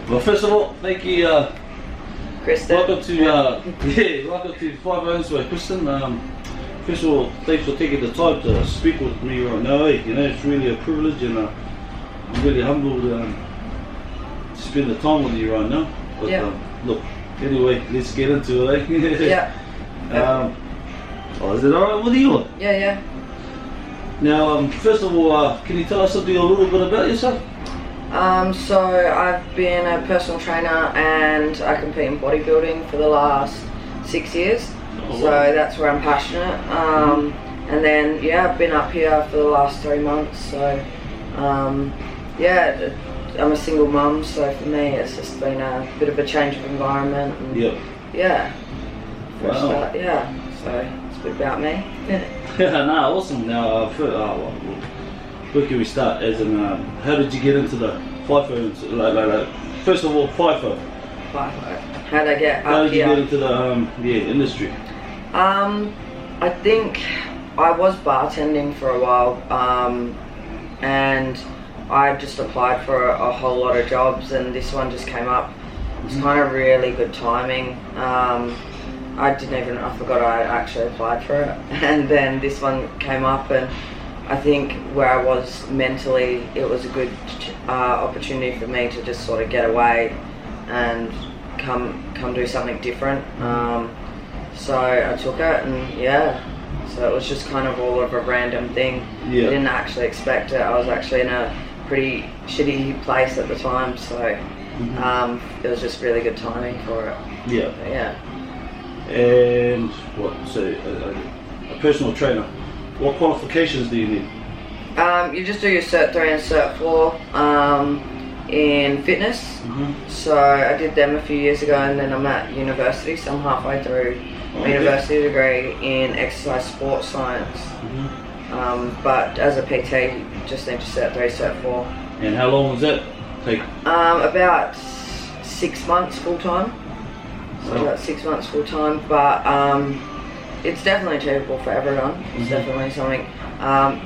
Well, first of all, thank you, Kristen. welcome to welcome to FIFO Inspo, Kristen. First of all, thanks for taking the time to speak with me right now. You know, it's really a privilege, and I'm really humbled to spend the time with you right now. But look, anyway, let's get into it. Yeah. Oh, is it alright with you? Yeah. Now, first of all, can you tell us a little bit about yourself? So I've been a personal trainer and I compete in bodybuilding for the last 6 years. Oh, so that's where I'm passionate. And then I've been up here for the last 3 months. So I'm a single mum. So for me, it's just been a bit of a change of environment. And fresh start. So it's a bit about me. Nah, awesome. Now, where can we start? As in, how did you get into the FIFO? Like, first of all, FIFO. How did I get up here? How did you get into the industry? I think I was bartending for a while, and I just applied for a whole lot of jobs, and this one just came up. It's kind of really good timing. I forgot I actually applied for it, and then this one came up, and I think where I was mentally, it was a good opportunity for me to just sort of get away and come do something different. So I took it, and so it was just kind of all of a random thing. I didn't actually expect it. I was actually in a pretty shitty place at the time, so it was just really good timing for it. And what? So a personal trainer. What qualifications do you need? You just do your Cert 3 and Cert 4 in fitness. So I did them a few years ago, and then I'm at university, so I'm halfway through my university degree in exercise sports science. But as a PT, you just need your Cert 3, Cert 4. And how long does that take? About 6 months full time. So about 6 months full time, but it's definitely achievable for everyone. It's definitely something.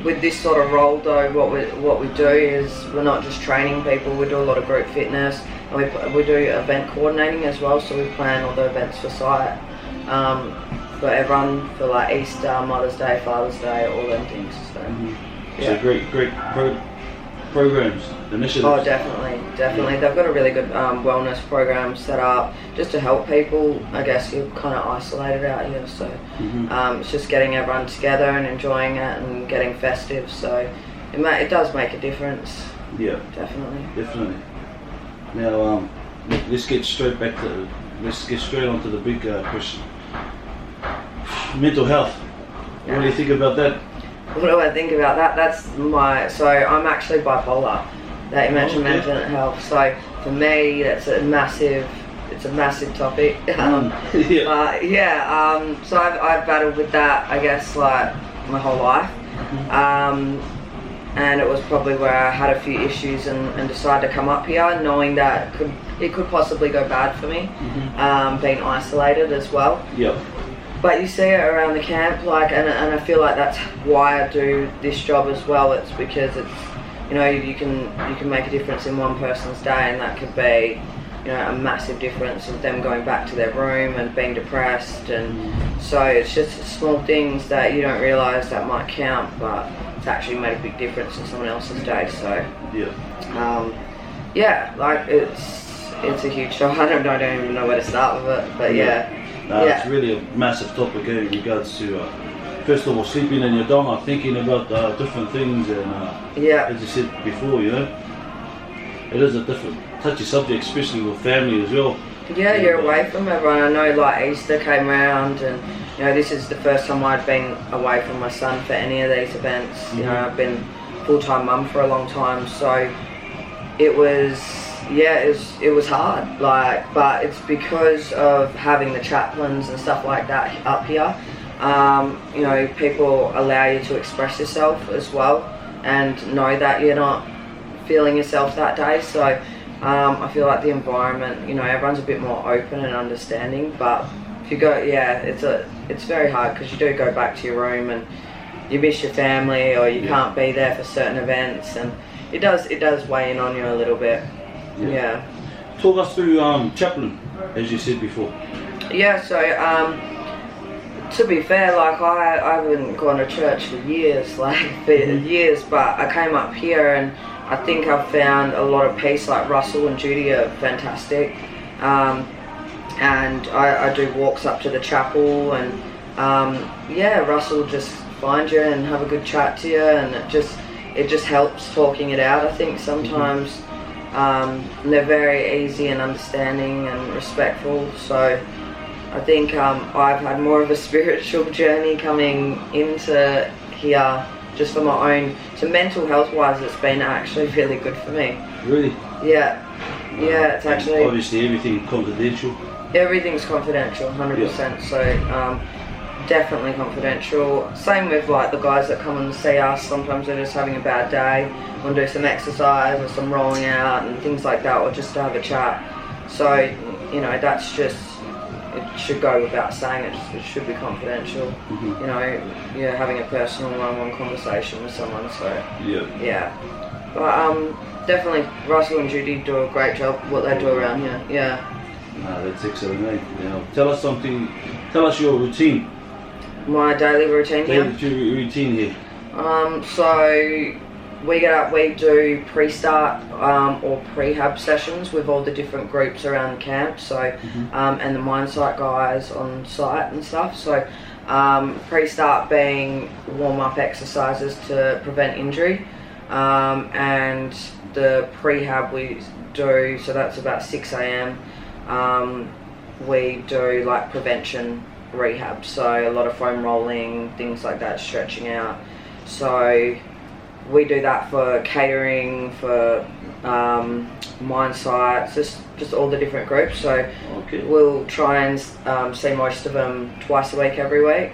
With this sort of role though, what we do is we're not just training people, we do a lot of group fitness, and we do event coordinating as well, so we plan all the events for site, for everyone, for like Easter, Mother's Day, Father's Day, all them things. So great programs, initiatives. Oh, definitely. They've got a really good wellness program set up just to help people. I guess you're kind of isolated out here, so it's just getting everyone together and enjoying it and getting festive. So it does make a difference. Yeah, definitely. Now, let's get straight onto the big question. Mental health. What do you think about that? What do I think about that? So I'm actually bipolar. That you mentioned mental health. So for me, it's a massive topic. So I've battled with that, I guess, like my whole life. And it was probably where I had a few issues and decided to come up here, knowing that it could possibly go bad for me, being isolated as well. But you see it around the camp, and I feel like that's why I do this job as well. It's because it's, you can make a difference in one person's day, and that could be, a massive difference of them going back to their room and being depressed. And so it's just small things that you don't realise that might count, but it's actually made a big difference in someone else's day. So it's a huge job. I don't even know where to start with it, but it's really a massive topic in regards to, first of all, sleeping in your doma, thinking about different things, and as you said before, it is a different touchy subject, especially with family as well. You're away from everyone. I know, like, Easter came around, and this is the first time I'd been away from my son for any of these events. I've been full-time mum for a long time, so it was hard, but it's because of having the chaplains and stuff like that up here. People allow you to express yourself as well and know that you're not feeling yourself that day. So I feel like the environment, everyone's a bit more open and understanding, but if you go, it's very hard because you do go back to your room and you miss your family, or you can't be there for certain events, and it does weigh in on you a little bit. talk us through chaplain, as you said before. Yeah, so to be fair, like I haven't gone to church for years, but I came up here and I think I've found a lot of peace. Like Russell and Judy are fantastic, and I do walks up to the chapel, and yeah, Russell will just find you and have a good chat to you, and it just helps talking it out. I think sometimes they're very easy and understanding and respectful, so I think I've had more of a spiritual journey coming into here just for my own. So mental health wise, it's been actually really good for me. Really? Yeah. Yeah, it's actually... And obviously everything confidential. Everything's confidential, 100%. Yeah. So definitely confidential. Same with like the guys that come and see us. Sometimes they're just having a bad day, want to do some exercise or some rolling out and things like that, or just to have a chat. So, you know, that's just... It should go without saying, it should be confidential. Mm-hmm. You know, you're having a personal one-on-one conversation with someone, so yeah. But definitely Russell and Judy do a great job what they do around here. Yeah. No, that's excellent, mate. Now, tell us your routine. My daily routine here? Daily routine here. So we get up, we do pre-start or prehab sessions with all the different groups around the camp, so and the mine site guys on site and stuff. So pre-start being warm-up exercises to prevent injury, and the prehab we do, so that's about 6 a.m. We do like prevention rehab, so a lot of foam rolling, things like that, stretching out. So we do that for catering, for mine sites, just all the different groups. So we'll try and see most of them twice a week, every week.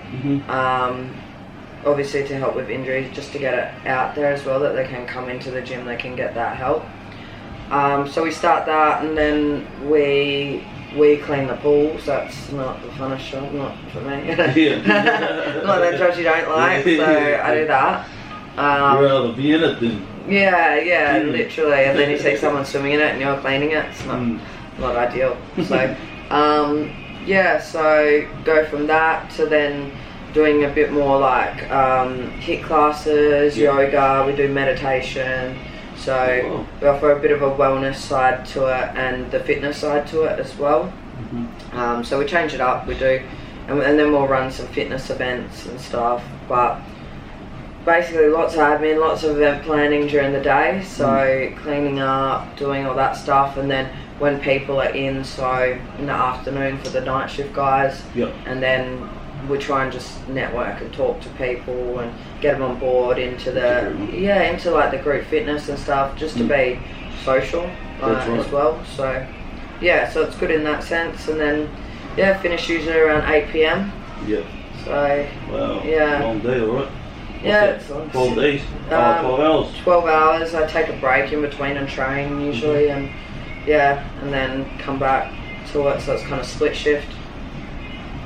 Obviously to help with injuries, just to get it out there as well, that they can come into the gym, they can get that help. So we start that, and then we clean the pools. That's not the funnest job, not for me. Not that job you don't like, so I do that. You're rather be in it then. Yeah, literally. And then you see someone swimming in it and you're cleaning it. It's not ideal. So, yeah, so go from that to then doing a bit more like HIIT classes, yoga, we do meditation. So we offer a bit of a wellness side to it and the fitness side to it as well. So we change it up, we do. And then we'll run some fitness events and stuff. But basically lots of admin, lots of event planning during the day, so cleaning up, doing all that stuff, and then when people are in, so in the afternoon for the night shift guys, and then we try and just network and talk to people and get them on board into the into like the group fitness and stuff, just to be social as well. So yeah, so it's good in that sense, and then finish usually around 8 p.m. So long day, alright. Yeah, 12 days, 12 hours. 12 hours. I take a break in between and train usually, and then come back to it. So it's kind of split shift.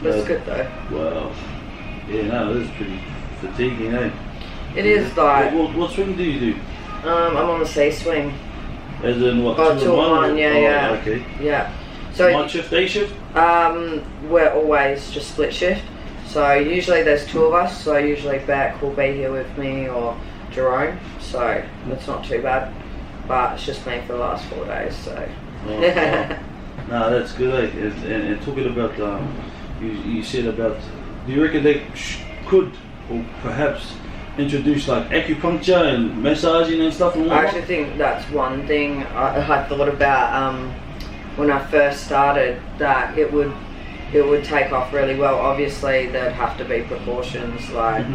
But it's good though. Wow. Yeah, no, it is pretty fatiguing, eh? It is like. What swing do you do? I'm on the C swing. As in what? 2-1, yeah. Okay. Yeah. So night shift, day shift? We're always just split shift. So usually there's two of us, so usually Beck will be here with me or Jerome, so it's not too bad. But it's just me for the last 4 days, so. No, that's good, eh? And talking about, you said about, do you reckon they could, or perhaps, introduce like acupuncture and massaging and stuff and I actually think that's one thing I thought about when I first started, that it would take off really well. Obviously there'd have to be precautions, like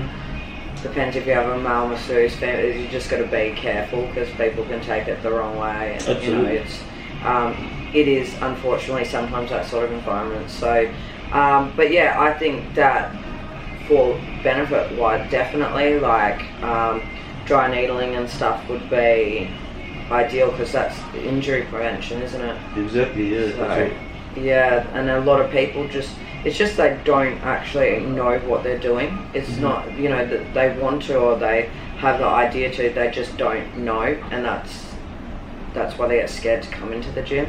depends if you have a male masseuse, you just got to be careful because people can take it the wrong way, and you know, it is unfortunately sometimes that sort of environment. So but yeah, I think that for benefit wise, definitely like dry needling and stuff would be ideal, because that's injury prevention, isn't it? Exactly, yeah. So, yeah, and a lot of people it's just they don't actually know what they're doing. It's not, you know, that they want to or they have the idea to, they just don't know, and that's why they get scared to come into the gym.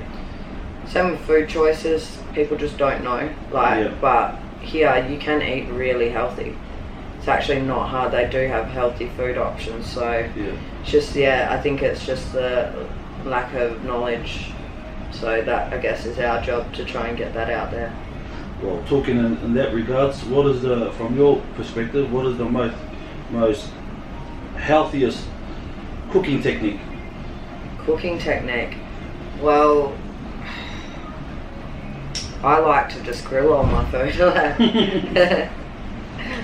Same with food choices. People just don't know. But here you can eat really healthy. It's actually not hard. They do have healthy food options. So it's just I think it's just the lack of knowledge. So that, I guess, is our job to try and get that out there. Well, talking in that regards, what is from your perspective, what is the most healthiest cooking technique? Cooking technique? Well, I like to just grill all my food.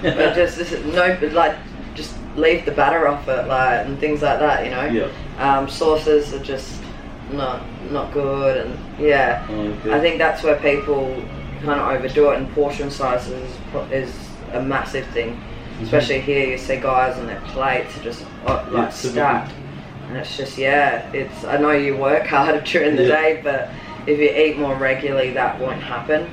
But just just leave the batter off it, and things like that, you know. Sauces are just not good, and I think that's where people kind of overdo it, and portion sizes is a massive thing. Especially here, you see guys and their plates are just stacked, and it's just it's. I know you work harder during the day, but if you eat more regularly, that won't happen.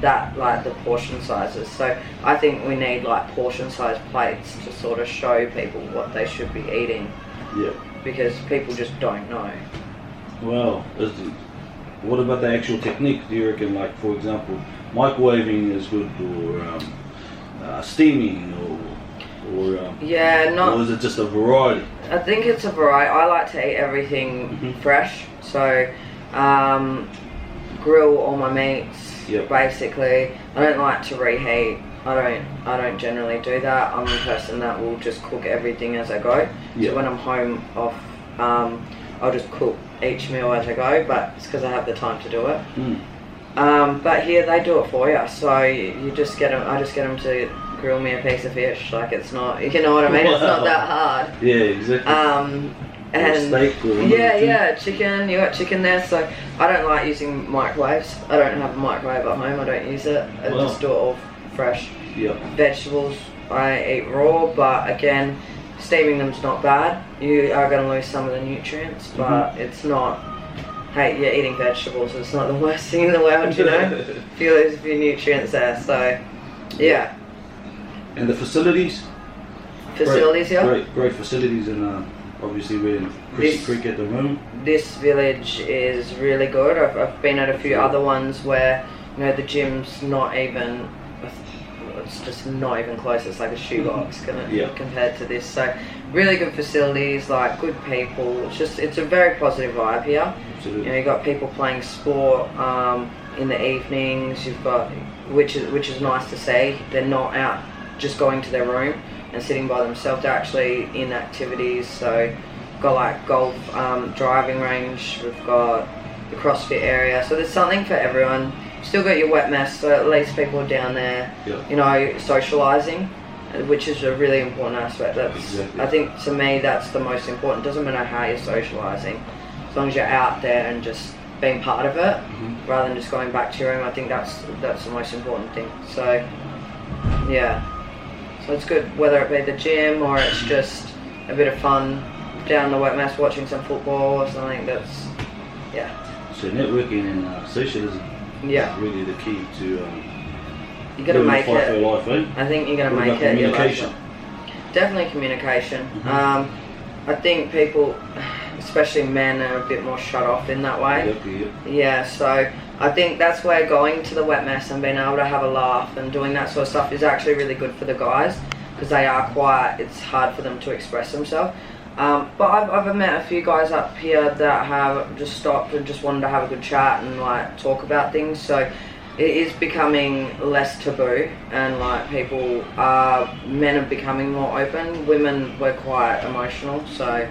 That the portion sizes. So I think we need portion size plates to sort of show people what they should be eating. Because people just don't know. Well, what about the actual technique? Do you reckon, for example, microwaving is good, or steaming, or or is it just a variety? I think it's a variety. I like to eat everything fresh, so grill all my meats. Basically, I don't like to reheat. I don't generally do that. I'm the person that will just cook everything as I go. So when I'm home I'll just cook each meal as I go, but it's because I have the time to do it. But here they do it for you, so you just get them. I just get them to grill me a piece of fish. It's not, you know what I mean? It's not that hard. Yeah, exactly. And steak chicken. You got chicken there, so I don't like using microwaves. I don't have a microwave at home. I don't use it. I just do it all fresh. Vegetables I eat raw, but again, steaming them's not bad. You are going to lose some of the nutrients, but it's not. Hey, you're eating vegetables. It's not the worst thing in the world, you know. If you lose a few nutrients there, so And the facilities? Great facilities, and obviously we're in Kristen Creek at the moment. This village is really good. I've been at a few other ones where the gym's not even. It's just not even close. It's like a shoebox compared to this. So really good facilities, good people. It's a very positive vibe here. Absolutely. You've got people playing sport in the evenings. You've got which is nice to see. They're not out just going to their room and sitting by themselves. They're actually in activities. So we've got golf, driving range. We've got the CrossFit area. So there's something for everyone. Still got your wet mess, so at least people are down there, socialising, which is a really important aspect. I think to me that's the most important. Doesn't matter how you're socialising, as long as you're out there and just being part of it, rather than just going back to your room. I think that's the most important thing. So so it's good whether it be the gym or it's just a bit of fun down the wet mess watching some football or something. That's So networking and socialism. Really the key to you gotta make it. Life, eh? I think you're gonna make it. Communication. Definitely communication. I think people, especially men, are a bit more shut off in that way. So I think that's where going to the wet mess and being able to have a laugh and doing that sort of stuff is actually really good for the guys, because they are quiet. It's hard for them to express themselves. But I've met a few guys up here that have just stopped and just wanted to have a good chat and talk about things. So it is becoming less taboo, and men are becoming more open. Women, we're quite emotional, so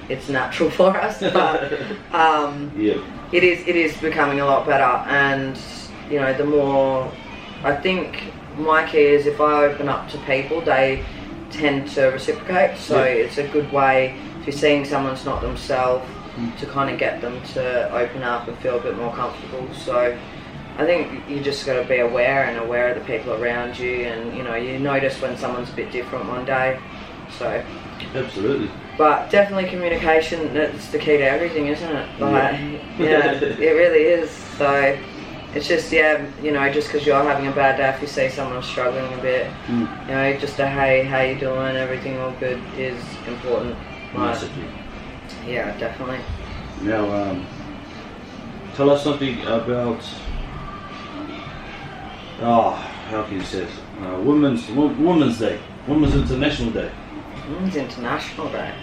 it's natural for us. But it is becoming a lot better, and the more, I think my key is if I open up to people, they tend to reciprocate. So it's a good way, if you're seeing someone's not themselves, to kind of get them to open up and feel a bit more comfortable. So I think you just got to be aware of the people around you, and you notice when someone's a bit different one day. So absolutely. But definitely communication, that's the key to everything, isn't it? It really is. So it's just, just because you're having a bad day, if you see someone struggling a bit, just a hey, how you doing, everything all good is important. Massively. Yeah, definitely. Now, tell us something about, how can you say it? Women's Day, Women's International Day. Women's International Day.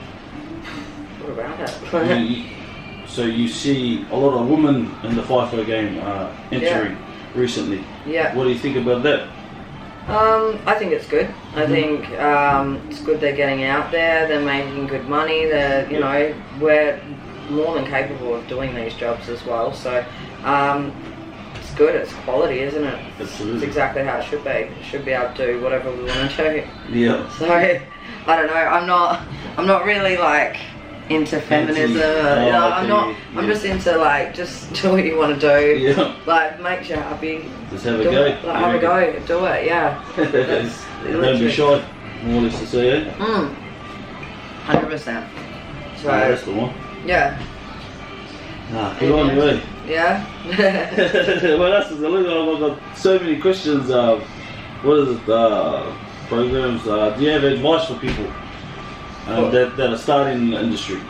What about it? So you see a lot of women in the FIFO game entering recently. Yeah. What do you think about that? I think it's good. I think it's good they're getting out there. They're making good money. They're, you know, we're more than capable of doing these jobs as well. So it's good. It's quality, isn't it? Absolutely. It's exactly how it should be. It should be able to do whatever we want to do. Yeah. So I don't know. I'm not really like into feminism. I'm just into like just do what you want to do. Yeah. Like makes you happy. Just have a go. Have a go. Do it. Yeah. Don't be shy. More or less to say it. 100%. So that's the one. Yeah. Good on you, eh? Yeah. Well, that's the look. I've got so many questions. What is it? Programs. Do you have advice for people that are starting in the industry?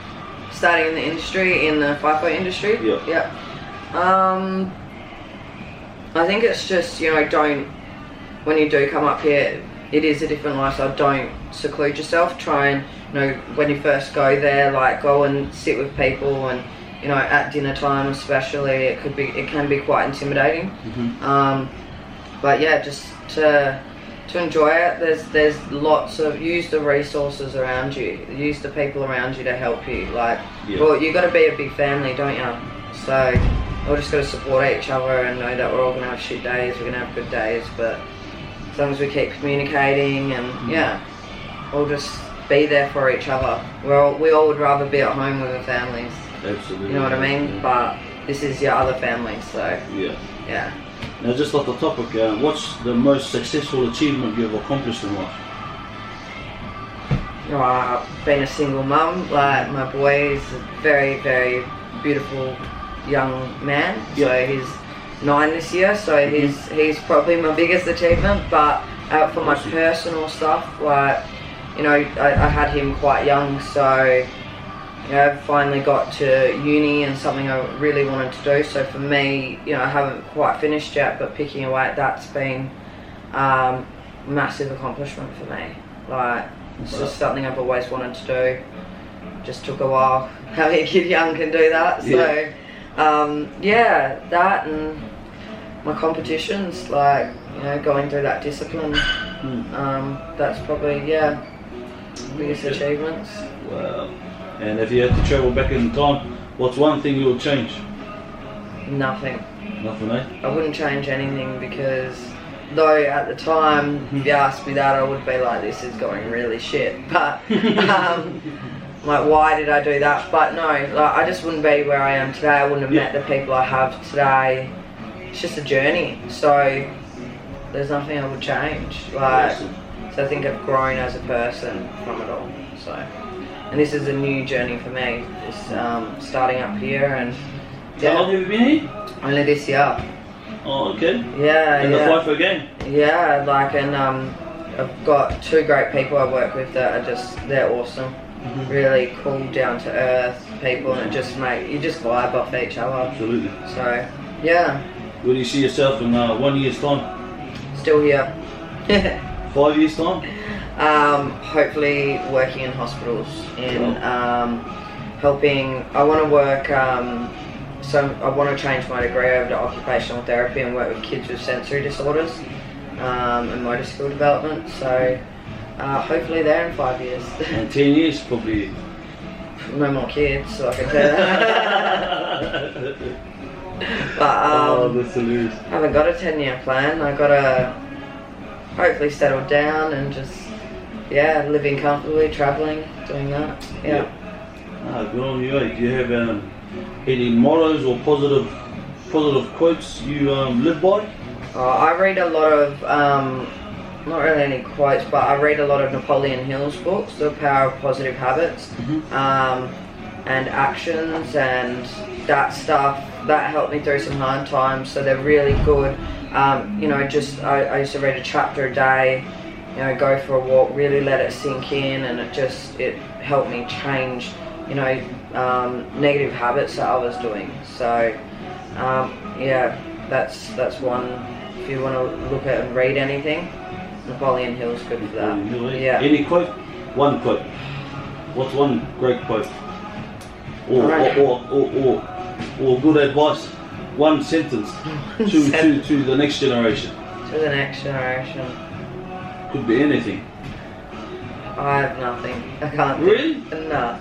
Starting in the industry, in the FIFO industry? Yeah. Yeah. I think it's just, you know, when you do come up here, it is a different lifestyle. Don't seclude yourself. Try and, you know, when you first go there, like go and sit with people, and, you know, at dinner time especially, it can be quite intimidating. But yeah, just to enjoy it. There's lots of, use the resources around you, use the people around you to help you. Like, well, you got to be a big family, don't you? So we're just got to support each other and know that we're all gonna have shit days, we're gonna have good days, but as long as we keep communicating and we'll just be there for each other. We all would rather be at home with our families. Absolutely. You know what I mean? But this is your other family, so yeah. Now, just off the topic, what's the most successful achievement you've accomplished in life? Being a single mum. Like, my boy is a very, very beautiful young man. So he's 9 this year, so he's probably my biggest achievement. But for my personal stuff, like, you know, I had him quite young, so you know, I finally got to uni and something I really wanted to do. So for me, you know, I haven't quite finished yet, but picking away at that's been massive accomplishment for me. Like, it's just something I've always wanted to do. Just took a while. Having a kid young can do that. So that and my competitions, like, you know, going through that discipline. That's probably biggest achievements. Wow. And if you had to travel back in time, what's one thing you would change? Nothing. Nothing, eh? I wouldn't change anything, because though at the time, if you asked me that, I would be like, this is going really shit. But like, why did I do that? But no, like, I just wouldn't be where I am today. I wouldn't have met the people I have today. It's just a journey. So there's nothing I would change. Like, so I think I've grown as a person from it all. So, and this is a new journey for me. It's starting up here, and how long have you been here? Only this year. Oh, okay. Yeah. And the FIFO game? Yeah, like, and I've got 2 great people I work with that are they're awesome. Really cool, down to earth people, and you just vibe off each other. Absolutely. So, yeah. Where do you see yourself in 1 year's time? Still here. 5 years time? Hopefully working in hospitals, in helping. I want to work. So I want to change my degree over to occupational therapy and work with kids with sensory disorders and motor skill development. So hopefully there in 5 years. And 10 years probably. No more kids, so I can tell that. But that's hilarious. I haven't got a 10-year plan. I got to hopefully settle down and just living comfortably, traveling, doing that. Yeah. Good on you. Do you have any mottos or positive quotes you live by? I read a lot of, not really any quotes, but I read a lot of Napoleon Hill's books, The Power of Positive Habits, and Actions, and that stuff. That helped me through some hard times, so they're really good. You know, I used to read a chapter a day, you know, go for a walk, really let it sink in, and it helped me change, you know, negative habits that I was doing. So Yeah, that's one. If you want to look at and read anything, Napoleon Hill's good for that. Yeah. Any quote? One quote. What's one great quote? Or good advice? One sentence to the next generation. To the next generation. Could be anything. I have nothing. I can't. Really? No.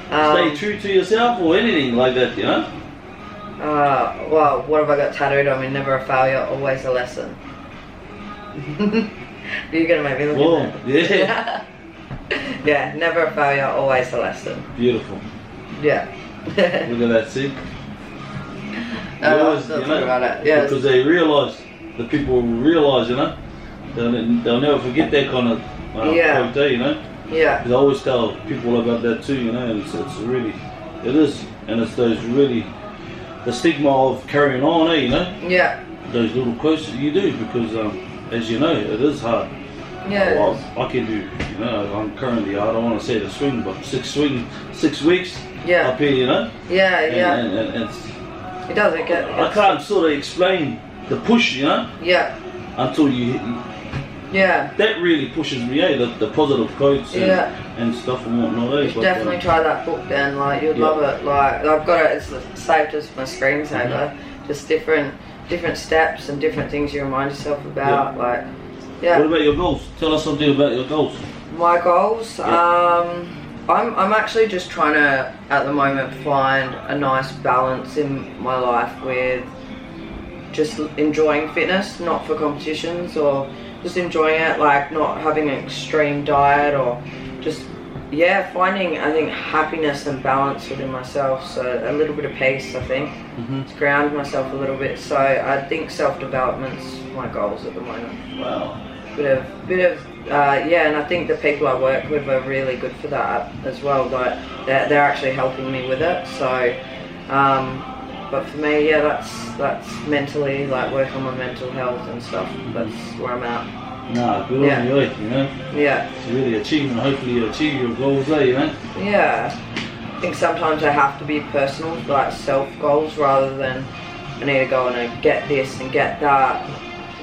Stay true to yourself or anything like that, you know? Well, what have I got tattooed on me? Never a failure, always a lesson. You're gonna make me look at that. Yeah. Yeah, never a failure, always a lesson. Beautiful. Yeah. Look at that, see? I'll still talk about it. Yeah. Because they realise, the people will realise, you know? They'll never forget that kind of quote there, you know? Yeah. Because I always tell people about that too, you know, and it's really, it is, and it's those really, the stigma of carrying on, you know? Yeah. Those little quotes that you do, because as you know, it is hard. Yeah. Well, I can do, you know, I'm currently, I don't want to say the swing, but 6 weeks Yeah. up here, you know? Yeah, And it's, it doesn't get. I can't sort of explain the push, you know? Yeah. Until you. Yeah. That really pushes me, the positive quotes and stuff and whatnot. You should definitely try that book then, like, you'd love it. Like, I've got it, it's saved as my screensaver. Just different steps and different things you remind yourself about, like, yeah. What about your goals? Tell us something about your goals. My goals? I'm actually just trying to, at the moment, find a nice balance in my life with just enjoying fitness, not for competitions, or just enjoying it, like not having an extreme diet, or just, yeah, finding, I think, happiness and balance within myself. So a little bit of peace, I think, to ground myself a little bit. So I think self-development's my goals at the moment. Wow. Bit of yeah, and I think the people I work with are really good for that as well. But they're actually helping me with it. So, but for me, yeah, that's mentally, like, work on my mental health and stuff. That's where I'm at. Nah, good on you, you know? Yeah. It's really achievement. Hopefully you achieve your goals there, you know? Yeah. I think sometimes they have to be personal, like self goals, rather than I need to go and get this and get that.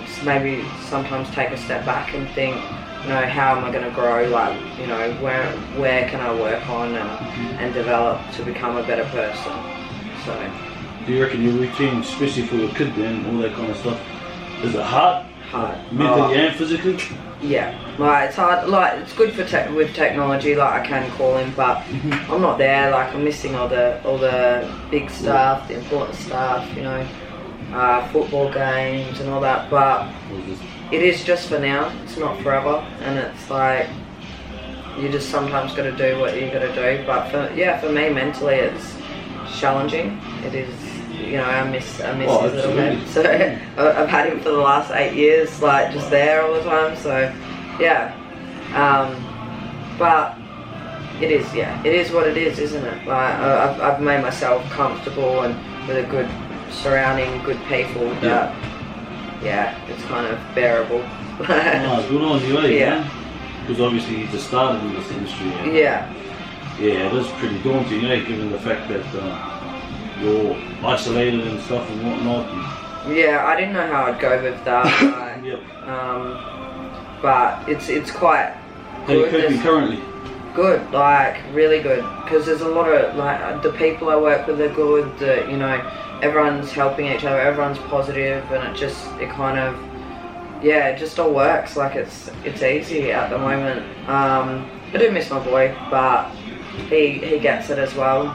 Just maybe sometimes take a step back and think, you know, how am I going to grow? Like, you know, where can I work on and develop to become a better person? So. Do you reckon your routine, especially for your kid and all that kind of stuff, is it hard? Hard. Mentally and physically? Yeah, like it's hard. Like it's good for with technology. Like I can call him, but I'm not there. Like I'm missing all the big stuff, the important stuff. You know, football games and all that. But it is just for now. It's not forever, and it's like you just sometimes got to do what you got to do. But for me mentally, it's challenging. It is. You know, I miss his little bit. So I've had him for the last 8 years, like just there all the time. So yeah, but it is what it is, isn't it? Like I've made myself comfortable and with a good surrounding, good people. That it's kind of bearable. Good on you, eh? Yeah. Because obviously you just started in this industry. Yeah. Yeah, it is pretty daunting, eh? Given the fact that. You're isolated and stuff and whatnot. Yeah, I didn't know how I'd go with that. Like, but it's quite good. How are you coping currently? Good, like really good. Because there's a lot of, like, the people I work with are good. You know, everyone's helping each other. Everyone's positive, and it kind of, it just all works. Like it's easy at the moment. I do miss my boy, but he gets it as well.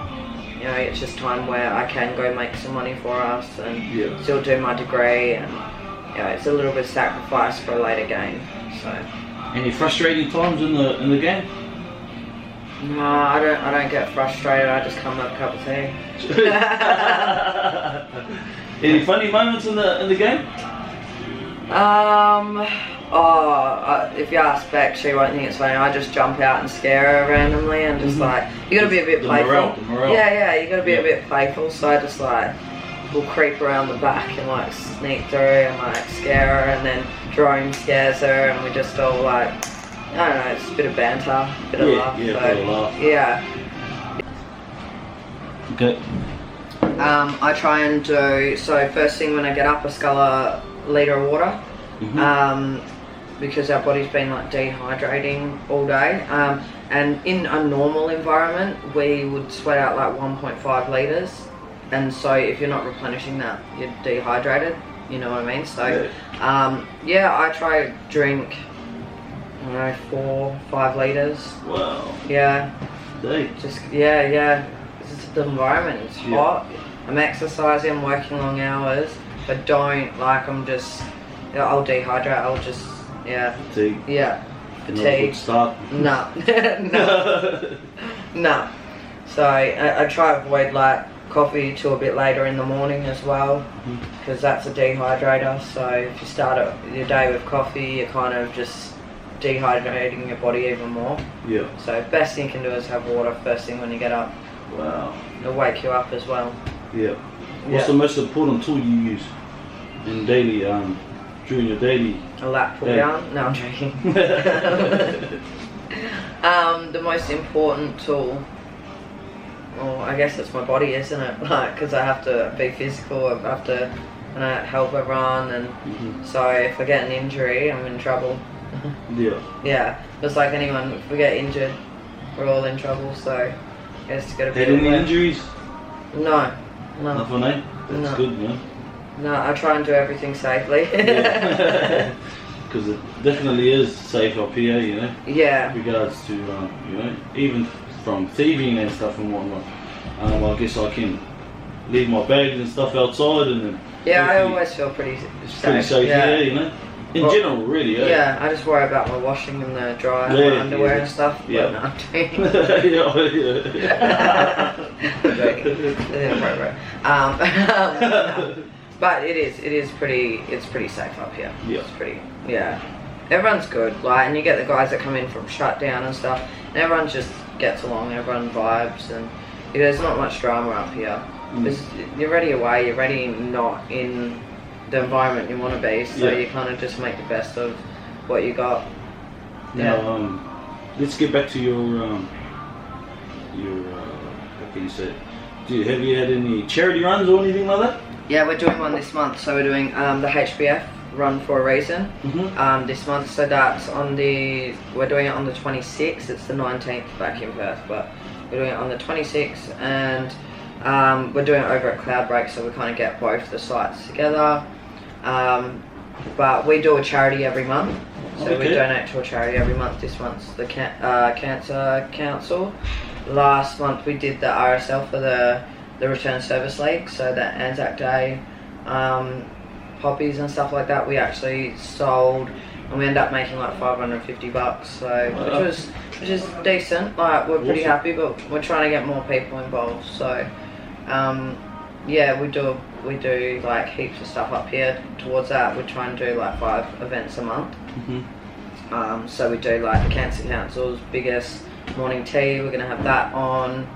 You know, it's just time where I can go make some money for us and still do my degree, and it's a little bit of sacrifice for a later game. So. Any frustrating times in the game? No, I don't get frustrated. I just come with a cup of tea. Any funny moments in the game? If you ask Beck, she won't think it's funny. I just jump out and scare her randomly, and just like, you gotta be a bit playful. The morale. Yeah, you gotta be a bit playful. So I just like will creep around the back and like sneak through and like scare her, and then Jerome scares her, and we just all like, I don't know, it's a bit of banter, a bit of laugh. Yeah, bit of laugh. Yeah. Okay. I try and do, so first thing when I get up, I scull a litre of water. Because our body's been like dehydrating all day. And in a normal environment, we would sweat out like 1.5 litres. And so if you're not replenishing that, you're dehydrated, you know what I mean? So, yeah, I try to drink, I don't know, 4-5 litres. Wow. Yeah. Day. Just, yeah. It's just the environment, it's hot. I'm exercising, I'm working long hours, but I'm just, I'll dehydrate, I'll just, Fatigue. Yeah. Fatigue. Start. No. No. So I try to avoid like coffee till a bit later in the morning as well, because that's a dehydrator. So if you start your day with coffee, you're kind of just dehydrating your body even more. Yeah. So best thing you can do is have water first thing when you get up. Wow. It'll wake you up as well. Yeah. What's the most important tool you use in daily, during your daily? A lap pull down? No, I'm joking. The most important tool, well, I guess it's my body, isn't it? Like, because I have to be physical, I have to help her run, and so if I get an injury, I'm in trouble. Yeah, just like anyone, if we get injured, we're all in trouble, so it's got to be. Had any injuries? No. Nothing, eh? That's good, man. No, I try and do everything safely. Because it definitely is safe up here, you know. Yeah. In regards to, you know, even from thieving and stuff and whatnot. I guess I can leave my bags and stuff outside, and then. Yeah, I always feel pretty safe. It's pretty safe, you know. In general, really, Yeah, I just worry about my washing and the dryer, my underwear and stuff. Yeah. But no, I'm joking. But it is pretty safe up here. Yeah. It's pretty, everyone's good, like, and you get the guys that come in from shutdown and stuff, and everyone just gets along, everyone vibes, and there's not much drama up here. You're already away, you're already not in the environment you want to be, so you kind of just make the best of what you got. Now, let's get back to your how can you say it? Have you had any charity runs or anything like that? Yeah, we're doing one this month, so we're doing the HBF Run for a Reason this month, so that's we're doing it on the 26th, it's the 19th back in Perth, but we're doing it on the 26th, and we're doing it over at Cloudbreak, so we kind of get both the sites together. But we do a charity every month, so we donate to a charity every month. This month's the Cancer Council. Last month we did the RSL for the Return Service League, so that Anzac Day poppies and stuff like that we actually sold, and we ended up making like $550, so which is decent. Like, we're pretty happy, but we're trying to get more people involved. So yeah, we do like heaps of stuff up here towards that. We try and do like 5 events a month. So we do like the Cancer Council's biggest morning tea. We're gonna have that on.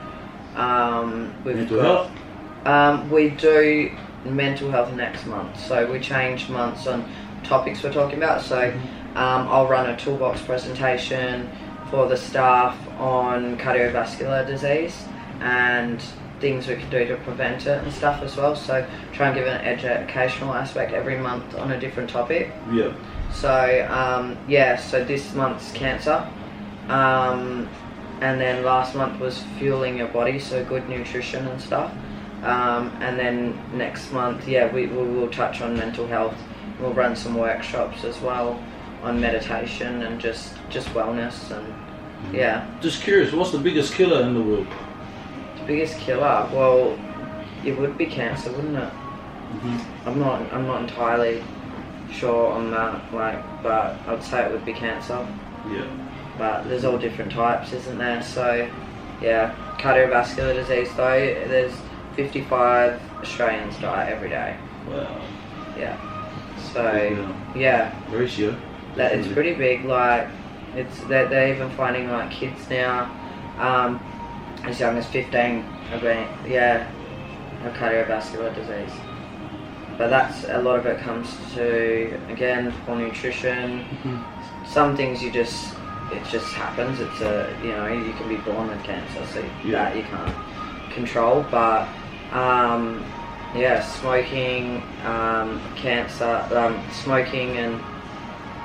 Mental health? We do mental health next month, so we change months on topics we're talking about. So I'll run a toolbox presentation for the staff on cardiovascular disease and things we can do to prevent it and stuff as well. So try and give an educational aspect every month on a different topic. Yeah. So so this month's cancer, and then last month was fueling your body, so good nutrition and stuff. And then next month, we will touch on mental health. We'll run some workshops as well on meditation and just wellness, and Just curious, what's the biggest killer in the world? The biggest killer? Well, it would be cancer, wouldn't it? I'm not entirely sure on that, but I'd say it would be cancer. Yeah. But there's all different types, isn't there? So, cardiovascular disease though, there's 55 Australians die every day. Wow. Yeah. So, ratio. That it's pretty big. Like, they're even finding like kids now, as young as 15, have cardiovascular disease. But that's, a lot of it comes to, again, poor nutrition. Some things it just happens. It's you can be born with cancer, so that you can't control. But Yeah, smoking, cancer, smoking and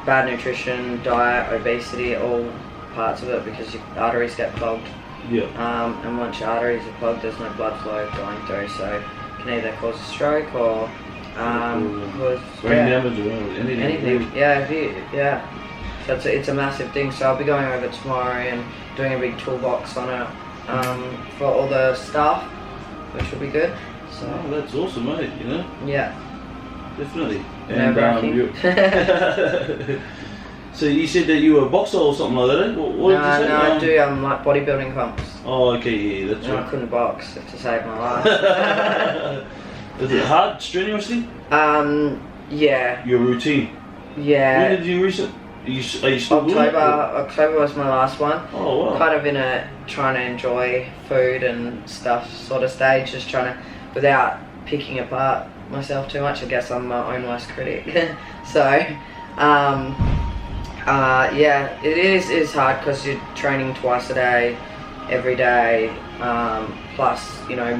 bad nutrition, diet, obesity, all parts of it, because your arteries get clogged. Yeah. And once your arteries are clogged, there's no blood flow going through, so it can either cause a stroke or cause brain damage or anything. Yeah. So it's a massive thing. So I'll be going over tomorrow and doing a big toolbox on it for all the staff, which will be good. So that's awesome, mate. You know. Yeah. Definitely. And so you said that you were a boxer or something like that, eh? What did you say? No, I do like bodybuilding comps. Oh, okay, yeah, that's right. I couldn't box to save my life. Is it hard, strenuously? Yeah. Your routine? Yeah. When did you recent? Are you still doing it? October was my last one. Oh, wow. Kind of in a trying to enjoy food and stuff sort of stage, just trying to, without picking apart myself too much. I guess I'm my own worst critic. So, yeah, it's hard because you're training twice a day, every day, plus, you know,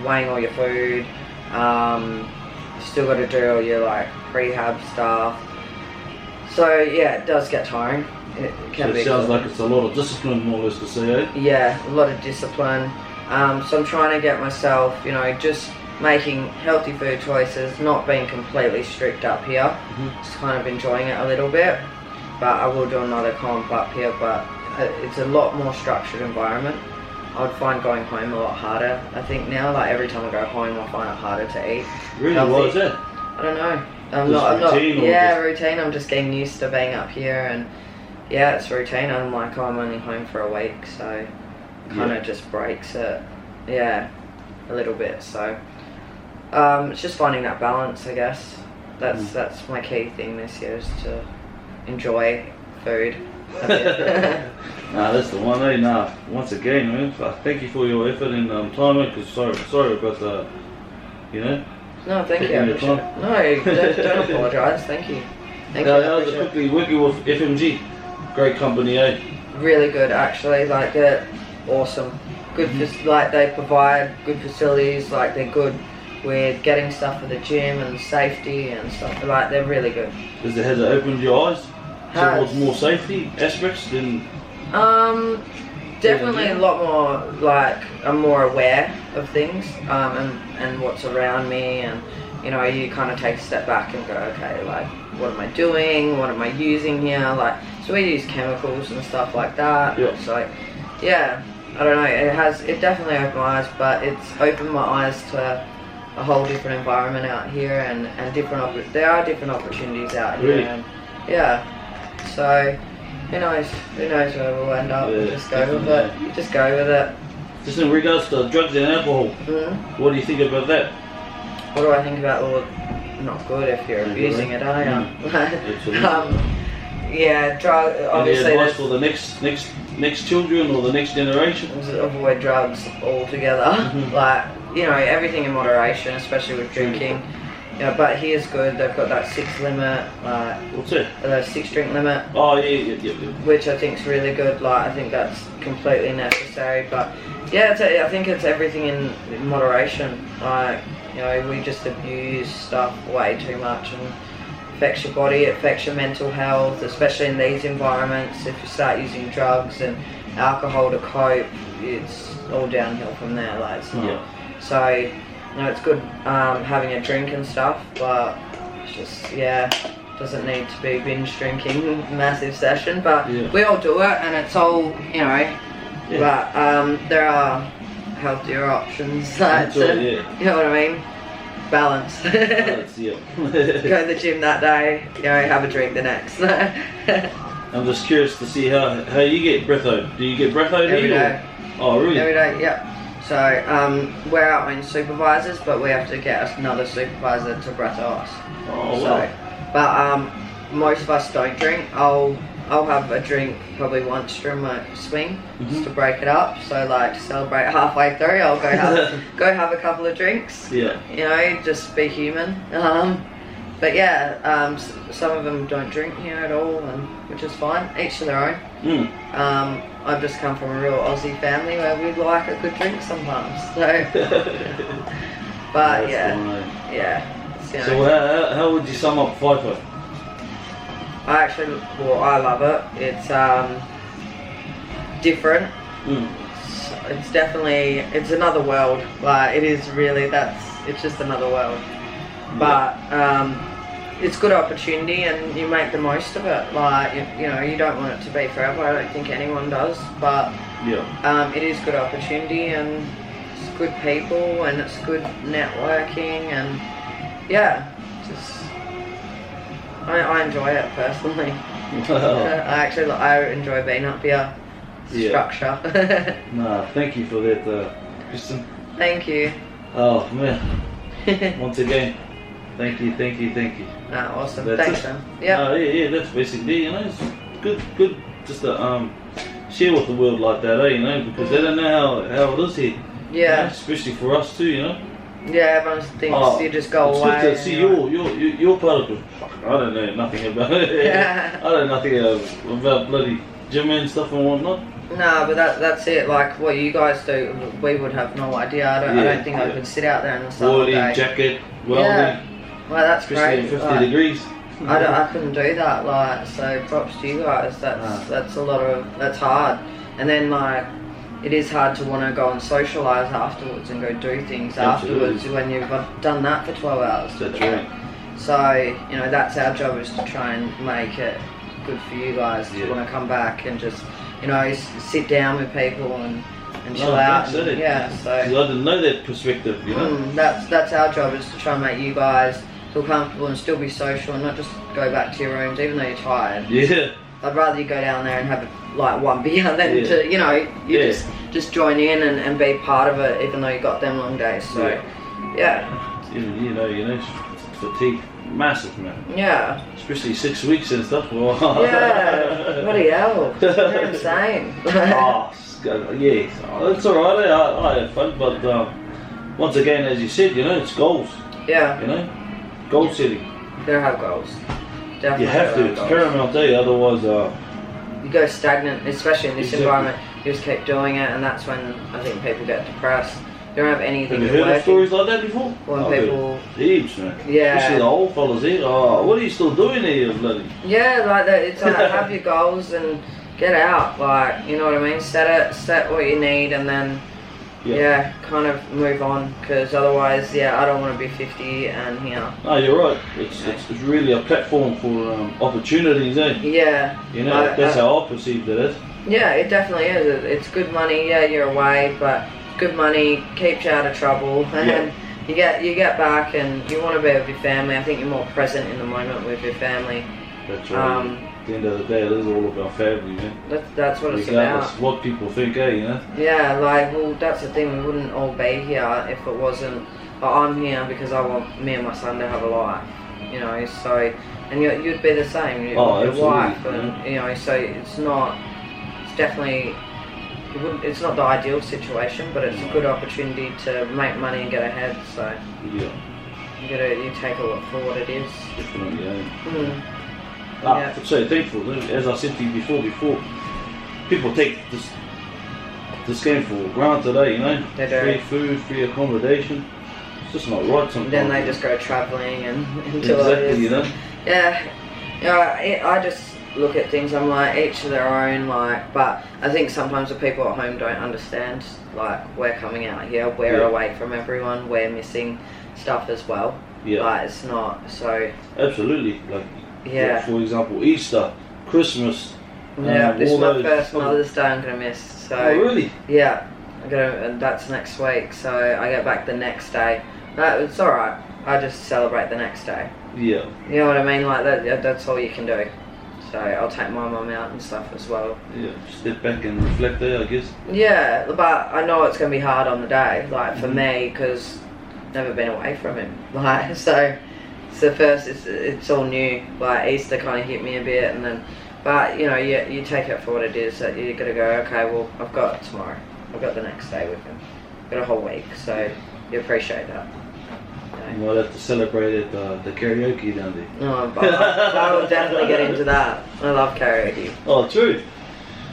weighing all your food. You still got to do all your like prehab stuff. So yeah, it does get tiring. It can be. It sounds like it's a lot of discipline, more or less, to say, eh? Yeah, a lot of discipline. So I'm trying to get myself, you know, just making healthy food choices, not being completely strict up here. Just kind of enjoying it a little bit. But I will do another comp up here, but it's a lot more structured environment. I would find going home a lot harder. I think now, like every time I go home, I find it harder to eat. Really? Healthy. What is that? I don't know. Routine. I'm just getting used to being up here, and yeah, it's routine. I'm like, I'm only home for a week, so kind of just breaks it. Yeah, a little bit. So it's just finding that balance, I guess. That's my key thing this year, is to enjoy food. Nah, that's the one, eh? Nah, once again, man, thank you for your effort and time, because sorry about the, you know. No, thank you. No, don't apologise. Thank you. Thank you. I was quickly working with FMG, great company, eh? Really good, actually. Like they're awesome. Good, like they provide good facilities. Like they're good with getting stuff for the gym and safety and stuff. Like they're really good. Has it opened your eyes towards more safety aspects than? Definitely a lot more, like, I'm more aware of things and what's around me, and, you know, you kind of take a step back and go, okay, like, what am I doing? What am I using here? Like, so we use chemicals and stuff like that. Yeah. So, yeah, I don't know, it definitely opened my eyes, but it's opened my eyes to a whole different environment out here, and there are different opportunities out here. Really? And, yeah, so... Who knows where we'll end up. Yeah, Just go with it. Just go with it. Just in regards to drugs and alcohol, what do you think about that? What do I think about? Well, not good if you're abusing it, are you? Yeah, drug. Obviously, any advice for the next children or the next generation? Avoid drugs altogether. Like, you know, everything in moderation, especially with drinking. Yeah, but here's good. They've got that 6 limit. What's it? The 6 drink limit. Oh yeah. Which I think is really good. Like I think that's completely necessary. But yeah, I think it's everything in moderation. Like, you know, we just abuse stuff way too much, and it affects your body. It affects your mental health, especially in these environments. If you start using drugs and alcohol to cope, it's all downhill from there. Like it's not. Yeah. So. You know, it's good having a drink and stuff, but it's just, doesn't need to be binge drinking, massive session, but we all do it, and it's all, you know, but there are healthier options, you know what I mean? Balance. Balance, yeah. Go to the gym that day, you know, have a drink the next. I'm just curious to see how you get breatho. Do you get breatho every day? Oh, really? Every day, yeah. So we're our own supervisors, but we have to get another supervisor to breatho us. Oh, wow. But most of us don't drink. I'll have a drink probably once during my swing, just to break it up. So like to celebrate halfway through, I'll go have a couple of drinks. Yeah. You know, just be human. But yeah, some of them don't drink here at all, and which is fine. Each to their own. I've just come from a real Aussie family where we like a good drink sometimes. So But That's yeah. So how would you sum up FIFO? I love it. It's different. It's definitely, it's another world. Like, it is really, it's just another world. But it's good opportunity and you make the most of it. Like, you know, you don't want it to be forever. I don't think anyone does. But it is good opportunity and it's good people and it's good networking and just I enjoy it personally. I enjoy being up here. Structure. Nah, thank you for that, Kristen. Thank you. Oh man, once again, thank you. Nah, awesome. That's Thanks, it. man. Yeah. That's basically, you know, it's good just to share with the world like that, you know, because they don't know how it is here. Yeah. You know, especially for us too, you know. Yeah, everyone thinks you just go away. It's good to see you're part of it. I don't know nothing about it. Yeah. I don't know nothing about bloody gym and stuff and whatnot. No, but that's it. Like what you guys do, we would have no idea. I don't think I could sit out there in the sun all day. Jacket, welding. Yeah. Well, that's great. Especially at 50 degrees. I couldn't do that. Like, so props to you guys. That's a lot of, that's hard. And then like, it is hard to want to go and socialise afterwards and go do things afterwards when you've done that for 12 hours. That's right. So, you know, that's our job, is to try and make it good for you guys to want to come back and just, you know, sit down with people and chill out. So I didn't know that perspective, you know. That's our job, is to try and make you guys feel comfortable and still be social and not just go back to your rooms even though you're tired. Yeah. I'd rather you go down there and have like one beer than to, you know, just join in and be part of it even though you got them long days. So you know, fatigue, massive, man. Yeah. Especially 6 weeks and stuff. Yeah. Bloody hell. You're insane. It's alright. I had fun, but once again, as you said, you know, it's goals. Yeah. You know, goal setting. You gotta have goals. Definitely. You have to. It's paramount, otherwise. You go stagnant, especially in this environment. You just keep doing it, and that's when I think people get depressed. You don't have anything. Have you heard of stories like that before? When people, heaps, man. Yeah. Especially the old fellas here. Oh, what are you still doing here, bloody? Yeah, like that. It's like have your goals and get out. Like, you know what I mean. Set what you need, and then kind of move on. Because otherwise, I don't want to be 50 and here. No, you're right. It's really a platform for opportunities, eh? Yeah. You know, that's how I perceived it. Yeah, it definitely is. It's good money. Yeah, you're away, but good money keeps you out of trouble, and you get back and you want to be with your family. I think you're more present in the moment with your family. That's right. At the end of the day, it is all about family, man. That's what it's regardless about. What people think, you know. Yeah, like, well, that's the thing. We wouldn't all be here if it wasn't. I'm here because I want me and my son to have a life, you know. So, and you'd be the same. With your wife, and you know. So it's not. It's definitely. It's not the ideal situation, but it's a good opportunity to make money and get ahead. So you take it for what it is. Definitely, I'm so thankful. As I said to you before, people take this game for granted, you know. They do. Free food, free accommodation. It's just not right sometimes. Then they just go travelling and exactly, you know. Yeah, you know, I just look at things, I'm like, each of their own, like, but I think sometimes the people at home don't understand, like, we're coming out here, we're away from everyone, we're missing stuff as well. Like, it's not, so. Absolutely, like, for example, Easter, Christmas. This is my first Mother's Day I'm gonna miss, so. Oh, really? Yeah, and that's next week, so I get back the next day. It's alright, I just celebrate the next day. Yeah. You know what I mean, like, that's all you can do. So I'll take my mum out and stuff as well. Yeah, step back and reflect there, I guess. Yeah, but I know it's going to be hard on the day, like for me, because I've never been away from him. Like, so it's the first, it's all new. Like Easter kind of hit me a bit, and then, but you know, you take it for what it is. That you got to go. Okay, well, I've got tomorrow. I've got the next day with him. I've got a whole week, so you appreciate that. You might have to celebrate at the karaoke down there. No, but I will definitely get into that. I love karaoke. Oh, true.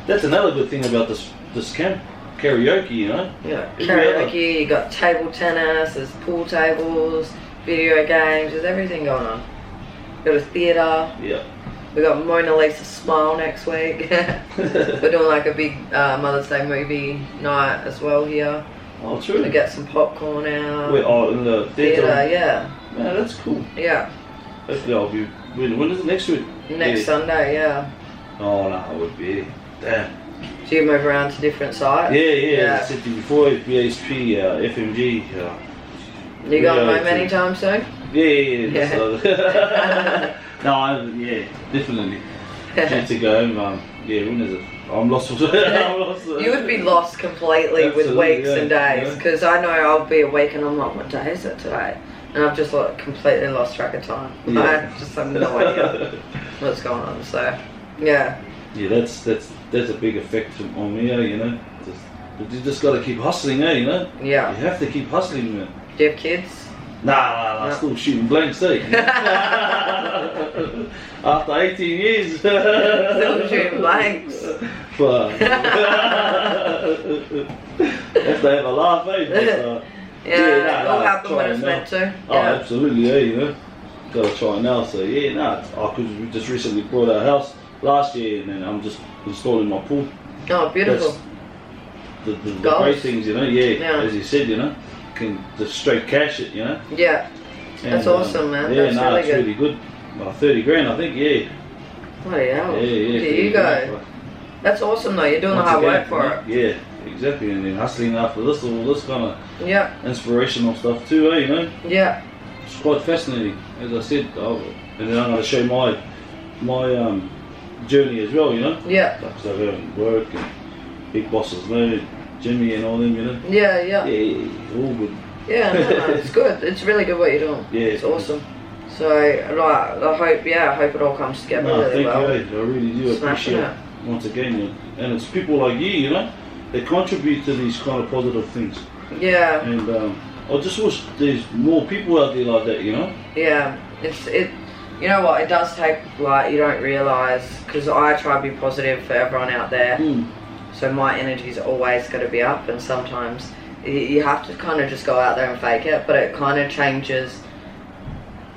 That's another good thing about this camp. karaoke, you know. Yeah, karaoke. You got table tennis. There's pool tables, video games. There's everything going on. Got a theatre. Yeah. We got Mona Lisa Smile next week. We're doing like a big Mother's Day movie night as well here. Oh, true. We get some popcorn out. Wait, in the theatre? Yeah. Man, that's cool. Yeah. Hopefully I'll be... When is it? Next week? Next Sunday, yeah. Oh, no, I would be. Damn. Do you move around to different sites? Yeah. As I said to you before, BHP, FMG. You going home anytime soon? Yeah. No, definitely. Need to go home. When is it? I'm lost. You would be lost completely with weeks and days, because I know I'll be awake and I'm like, what day is it today? And I've just completely lost track of time. I just have no idea what's going on. So, yeah. Yeah, that's a big effect on me, you know. You just got to keep hustling, you know. Yeah. You have to keep hustling, man. Do you have kids? Nah, still shooting blanks, After 18 years. Still shooting blanks. But have to have a laugh, eh? It all happened when it's meant to. Oh, absolutely, you know. Gotta try it now, so because we just recently bought our house last year, and then I'm just installing my pool. Oh, beautiful. That's the great things, you know, as you said, you know. Can just straight cash it, you know. Yeah, that's awesome, man. That's really good. Well, 30 grand, I think. Bloody hell. Yeah. There you go. That's awesome, though. You're doing the hard work for it. Yeah, exactly. And then hustling after all this kind of inspirational stuff too, you know. Yeah. It's quite fascinating, as I said. And then I'm going to show my journey as well, you know. Yeah. Because I go and work and big bosses, know Jimmy and all them, you know. Yeah, all good. Yeah, no, it's good. It's really good what you're doing. Yeah, it's awesome. So, I hope it all comes together really well. Thank you, I really do appreciate it. Once again, and it's people like you know, they contribute to these kind of positive things. Yeah. And I just wish there's more people out there like that, you know. Yeah, you know what? It does take you don't realise, because I try to be positive for everyone out there. So my energy's always got to be up, and sometimes you have to kind of just go out there and fake it, but it kind of changes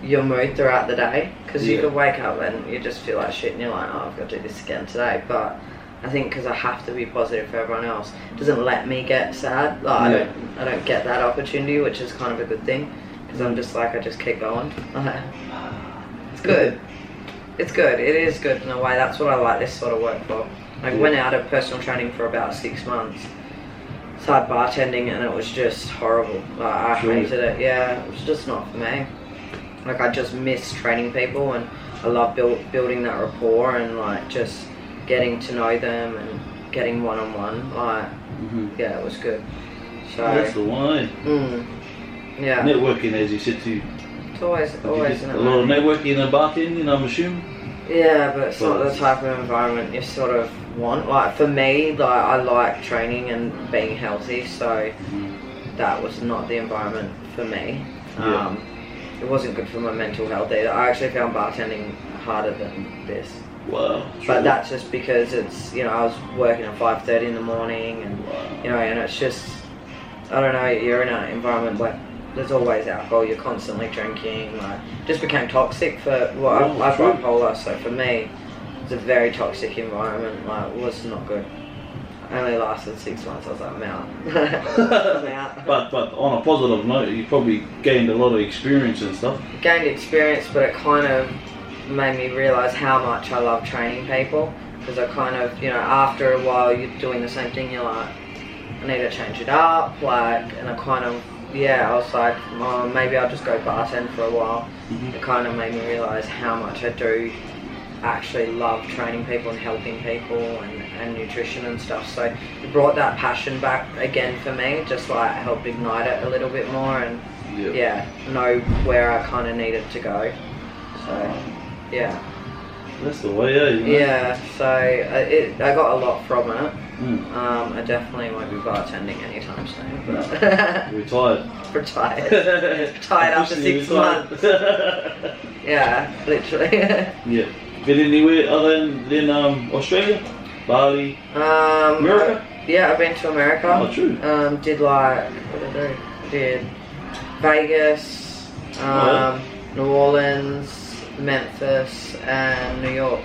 your mood throughout the day, because you could wake up and you just feel like shit and you're like, oh, I've got to do this again today. But I think because I have to be positive for everyone else, it doesn't let me get sad. I don't get that opportunity, which is kind of a good thing, because I'm just I just keep going. It's good. It's good. It is good in a way. That's what I like this sort of work for. I went out of personal training for about 6 months. Started bartending, and it was just horrible. I hated it. Yeah, it was just not for me. I just miss training people, and I love building that rapport and just getting to know them and getting one-on-one. Yeah, it was good. So that's the one. Yeah. Networking, as you said too. It's always a lot of networking and bartending, I'm assuming. Yeah, but it's not the type of environment you sort of want. For me, I like training and being healthy, so that was not the environment for me. It wasn't good for my mental health either. I actually found bartending harder than this. Wow. But that's just because it's, I was working at 5:30 in the morning, and and it's just, I don't know, you're in an environment where there's always alcohol, you're constantly drinking, just became toxic for, I have bipolar, so for me, it's a very toxic environment, it was not good. I only lasted 6 months, I was like, I'm out. I'm out. But on a positive note, you probably gained a lot of experience and stuff. Gained experience, but it kind of made me realise how much I love training people, because I kind of, after a while you're doing the same thing, you're like, I need to change it up, and I kind of, I was like, oh, maybe I'll just go bartend for a while. It kind of made me realise how much I do actually love training people and helping people and nutrition and stuff. So it brought that passion back again for me, just helped ignite it a little bit more and know where I kind of needed to go. So that's the way, Yeah, so I got a lot from it. I definitely won't be bartending anytime soon. But Retired. Retired after 6 months. Yeah, literally. Been anywhere other than Australia? Bali? America? Yeah, I've been to America. Oh, true. Did like, what did I do? Did Vegas, New Orleans, Memphis, and New York.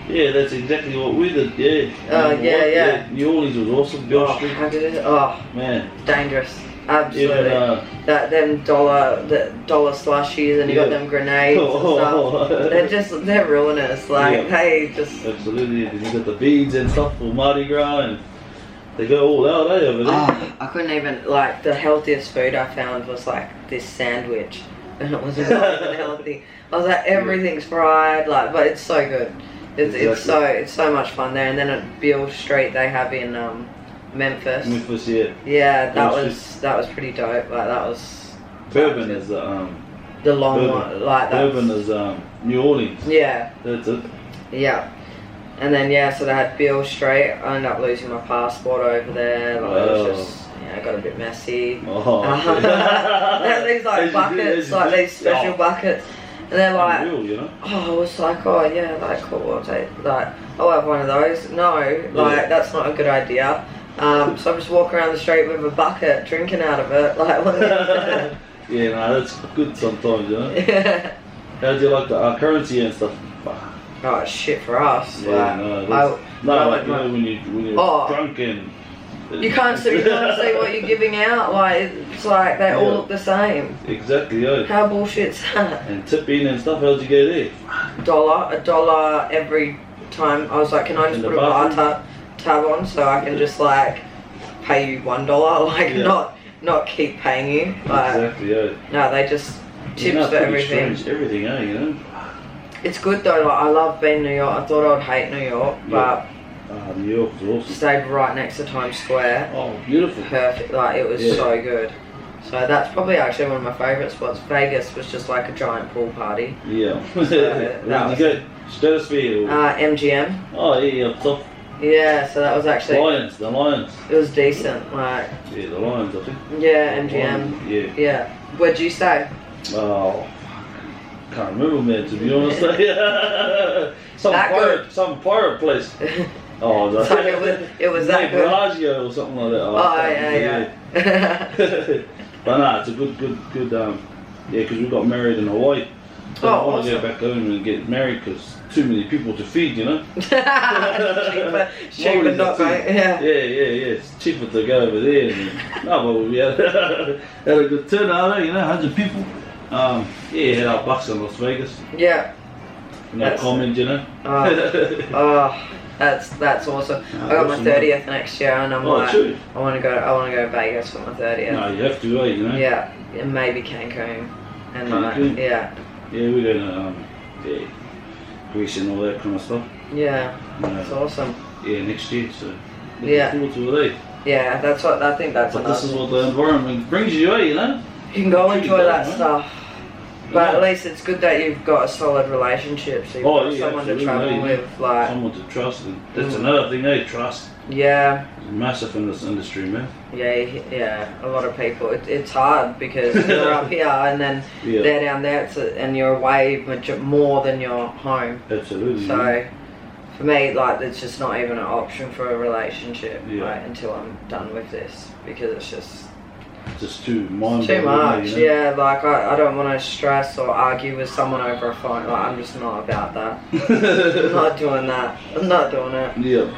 Yeah, that's exactly what we did. Yeah. Yeah. New Orleans was awesome. Beale Street. How did it? Oh, man, dangerous. Absolutely. Even, them dollar slushies, and you got them grenades and stuff. They're ruinous. Like they just absolutely. And you got the beads and stuff for Mardi Gras, and they go all out over there. I couldn't even, like, the healthiest food I found was like this sandwich, and it wasn't even healthy. I was like, everything's fried, like, but it's so good. It's so much fun there. And then at Beale Street they have in Memphis. Yeah. Yeah, that was pretty dope. Like that was. Bourbon is the long Bourbon. one, like that. Bourbon is New Orleans. Yeah. That's it. Yeah. And then so they had Beale Street. I ended up losing my passport over there. Like it was just it got a bit messy. Oh. They had these like buckets, like these special buckets. And they're like, you know? I was like, oh yeah, like cool, I'll take, like, I'll have one of those. No, like that's not a good idea. So I just walk around the street with a bucket, drinking out of it, like. Yeah, no, that's good sometimes, you know. Yeah. How do you like the currency and stuff? Oh, it's shit for us. Yeah, like, you know when you're drunk and. You can't see what you're giving out. Like it's like they all look the same. Exactly. Yeah. How bullshit's that? And tipping and stuff. How'd you get there? A dollar every time. I was like, can I just put a bar tab on so I can just like pay you $1? Like not keep paying you. Like, exactly. Yeah. No, they just tips for everything. Strange, everything, you know. It's good though. Like I love being New York. I thought I would hate New York, but. New York was awesome. Stayed right next to Times Square. Oh, beautiful. Perfect. Like it was so good. So that's probably actually one of my favourite spots. Vegas was just like a giant pool party. Yeah. So that was good. Stratosphere. MGM. Oh yeah, up top. Yeah, so that was actually The Lions. It was decent. Like. Yeah, the Lions, I think. Yeah, MGM. Yeah. Where'd you stay? Oh. Can't remember, man, to be honest. Some pirate place. Oh, so it was that good. Bellagio or something like that. Yeah. But nah, it's a good, because we got married in Hawaii. So I want to go back home and get married because too many people to feed, you know. cheaper not going. Yeah. It's cheaper to go over there. But we had a good turnout, you know, 100 people. Had our bucks in Las Vegas. Yeah. No comment, you know. That's awesome. I got my 30th next year, and I'm like, true. I want to go to Vegas for my 30th. No, you have to, you know. Yeah, and maybe Cancun, and Yeah, we're going to Greece and all that kind of stuff. Yeah, that's awesome. Yeah, next year. So looking forward to it. Yeah, that's what I think. But this is what the environment brings you, you know. You can go enjoy that stuff. But at least it's good that you've got a solid relationship, so you've got someone to travel with, like someone to trust. And that's another thing, trust. Yeah. It's massive in this industry, man. Yeah. A lot of people. It's hard because you're up here and then they're down there, and you're away more than you're home. Absolutely. So for me, like, it's just not even an option for a relationship, like, until I'm done with this, because it's just too mind-boggling. Too much, you know? like I don't want to stress or argue with someone over a phone. Like I'm just not about that. I'm not doing that. I'm not doing it. Yeah.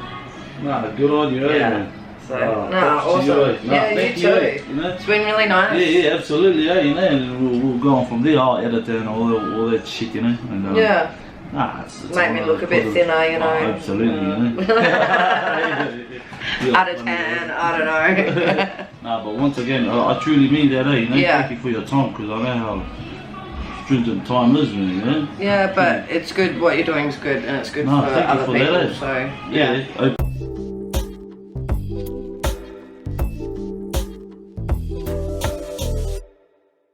Nah, good on you, man. So, awesome. You too. You know? It's been really nice. Yeah, absolutely, you know, and we'll go on from there. I'll edit and all that shit, you know. And, it's make me look a bit thinner, you know. Absolutely, you know. Out of 10, I don't know. But once again, I truly mean that, you know. Thank you for your time, because I know how stringent time is, really, you know. Yeah, but it's good. What you're doing is good, and it's good for other people. So yeah.